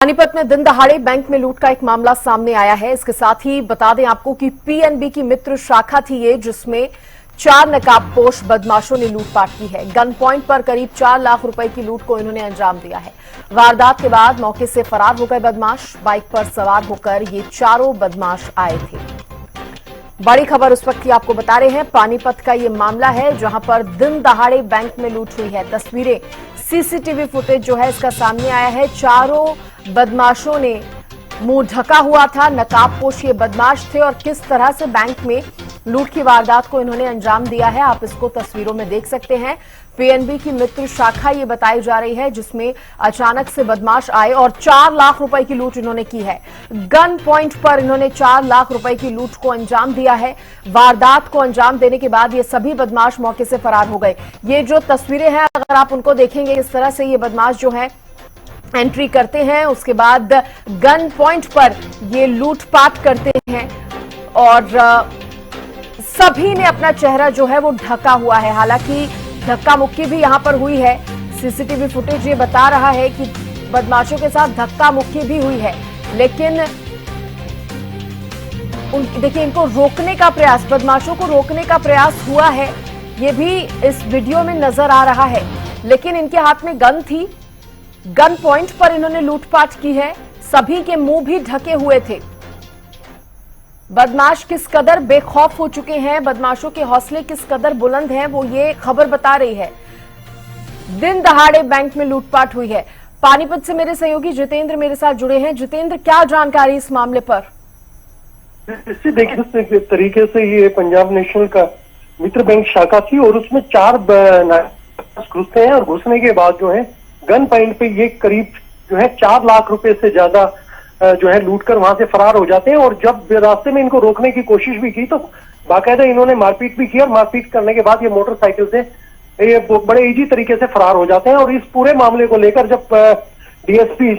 पानीपत में दिन दहाड़े बैंक में लूट का एक मामला सामने आया है। इसके साथ ही बता दें आपको कि पीएनबी की मित्र शाखा थी ये, जिसमें 4 नकाबपोश बदमाशों ने लूटपाट की है। गन पॉइंट पर करीब 4 लाख रुपए की लूट को इन्होंने अंजाम दिया है। वारदात के बाद मौके से फरार हो गए बदमाश। बाइक पर सवार होकर ये चारों बदमाश आए थे। बड़ी खबर उस वक्त की आपको बता रहे हैं। पानीपत का ये मामला है जहां पर दिन दहाड़े बैंक में लूट हुई है। तस्वीरें, सीसीटीवी फुटेज जो है इसका सामने आया है। चारों बदमाशों ने मुंह ढका हुआ था, नकाबपोश ये बदमाश थे और किस तरह से बैंक में लूट की वारदात को इन्होंने अंजाम दिया है आप इसको तस्वीरों में देख सकते हैं। पीएनबी की मित्र शाखा ये बताई जा रही है, जिसमें अचानक से बदमाश आए और 4 लाख रुपए की लूट इन्होंने की है। गन पॉइंट पर इन्होंने 4 लाख रुपए की लूट को अंजाम दिया है। वारदात को अंजाम देने के बाद ये सभी बदमाश मौके से फरार हो गए। ये जो तस्वीरें हैं अगर आप उनको देखेंगे, इस तरह से ये बदमाश जो है एंट्री करते हैं, उसके बाद गन पॉइंट पर ये लूटपाट करते हैं और सभी ने अपना चेहरा जो है वो ढका हुआ है। हालांकि धक्का मुक्की भी यहां पर हुई है। सीसीटीवी फुटेज ये बता रहा है कि बदमाशों के साथ धक्का मुक्की भी हुई है, लेकिन देखिए इनको रोकने का प्रयास, बदमाशों को रोकने का प्रयास हुआ है, ये भी इस वीडियो में नजर आ रहा है। लेकिन इनके हाथ में गन थी, गन पॉइंट पर इन्होंने लूटपाट की है। सभी के मुंह भी ढके हुए थे। बदमाश किस कदर बेखौफ हो चुके हैं, बदमाशों के हौसले किस कदर बुलंद हैं, वो ये खबर बता रही है। दिन दहाड़े बैंक में लूटपाट हुई है। पानीपत से मेरे सहयोगी जितेंद्र मेरे साथ जुड़े हैं। जितेंद्र, क्या जानकारी इस मामले पर? देखिए, इस तरीके से ये पंजाब नेशनल का मित्र बैंक शाखा थी और उसमें 4 घुसते हैं और घुसने के बाद जो है गन पॉइंट पे ये करीब जो है 4 लाख रुपए से ज्यादा जो है लूटकर वहां से फरार हो जाते हैं। और जब रास्ते में इनको रोकने की कोशिश भी की तो बाकायदा इन्होंने मारपीट भी की और मारपीट करने के बाद ये मोटरसाइकिल से ये बड़े इजी तरीके से फरार हो जाते हैं। और इस पूरे मामले को लेकर जब डीएसपी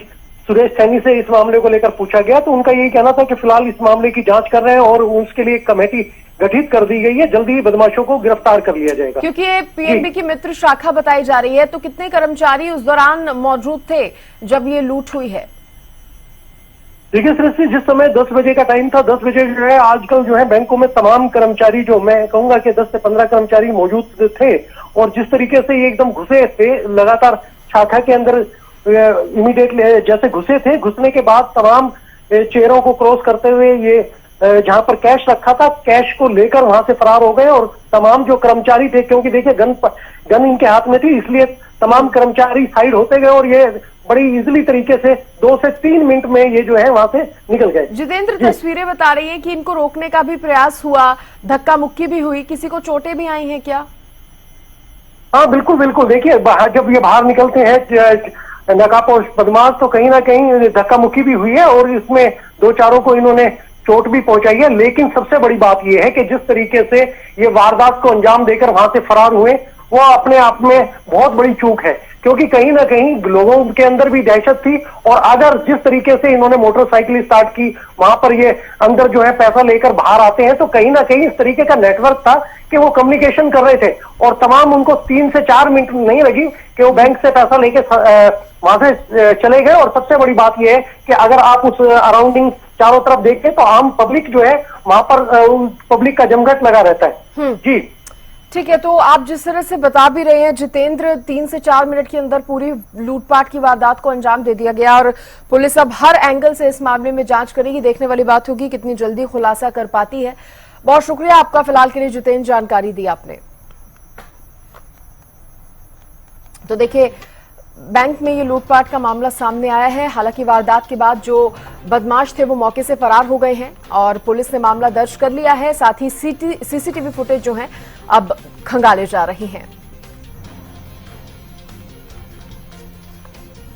सुरेश सैनी से इस मामले को लेकर पूछा गया तो उनका यही कहना था कि फिलहाल इस मामले की जांच कर रहे हैं और उसके लिए एक कमेटी गठित कर दी गई है। जल्दी ही बदमाशों को गिरफ्तार कर लिया जाएगा। क्योंकि ये पीएनबी की मित्र शाखा बताई जा रही है, तो कितने कर्मचारी उस दौरान मौजूद थे जब ये लूट हुई है? देखिए सृष्टि, जिस समय 10 बजे का टाइम था, 10 बजे जो है आजकल जो है बैंकों में तमाम कर्मचारी, जो मैं कहूंगा कि 10 से 15 कर्मचारी मौजूद थे और जिस तरीके से ये एकदम घुसे थे लगातार शाखा के अंदर, इमीडिएटली जैसे घुसे थे, घुसने के बाद तमाम चेयरों को क्रॉस करते हुए ये जहां पर कैश रखा था, कैश को लेकर वहां से फरार हो गए। और तमाम जो कर्मचारी थे, क्योंकि देखिए गन इनके हाथ में थी, इसलिए तमाम कर्मचारी साइड होते गए और ये बड़ी इजीली तरीके से 2 से 3 मिनट में ये जो है वहां से निकल गए। जितेंद्र, तस्वीरें बता रही है कि इनको रोकने का भी प्रयास हुआ, धक्का मुक्की भी हुई, किसी को चोटें भी आई हैं क्या? हाँ बिल्कुल बिल्कुल। देखिए, जब ये बाहर निकलते हैं नकाबपोश बदमाश तो कहीं ना कहीं धक्का मुक्की भी हुई है और इसमें 2-4 को इन्होंने चोट भी पहुंचाई है। लेकिन सबसे बड़ी बात यह है कि जिस तरीके से ये वारदात को अंजाम देकर वहां से फरार हुए, वो अपने आप में बहुत बड़ी चूक है, क्योंकि कहीं ना कहीं लोगों के अंदर भी दहशत थी। और अगर जिस तरीके से इन्होंने मोटरसाइकिल स्टार्ट की, वहां पर ये अंदर जो है पैसा लेकर बाहर आते हैं, तो कहीं ना कहीं इस तरीके का नेटवर्क था कि वो कम्युनिकेशन कर रहे थे और तमाम उनको 3 से 4 मिनट नहीं लगी कि वो बैंक से पैसा लेके वहां से चले गए। और सबसे बड़ी बात यह है कि अगर आप उस अराउंडिंग चारों तरफ देखें तो आम पब्लिक जो है वहां पर पब्लिक का जमघट लगा रहता है। जी ठीक है, तो आप जिस तरह से बता भी रहे हैं जितेंद्र, 3 से 4 मिनट के अंदर पूरी लूटपाट की वारदात को अंजाम दे दिया गया और पुलिस अब हर एंगल से इस मामले में जांच करेगी। देखने वाली बात होगी कितनी जल्दी खुलासा कर पाती है। बहुत शुक्रिया आपका फिलहाल के लिए जितेंद्र, जानकारी दी आपने। तो देखिए, बैंक में ये लूटपाट का मामला सामने आया है। हालांकि वारदात के बाद जो बदमाश थे वो मौके से फरार हो गए हैं और पुलिस ने मामला दर्ज कर लिया है। साथ ही सीसीटीवी फुटेज जो है अब खंगाले जा रही हैं।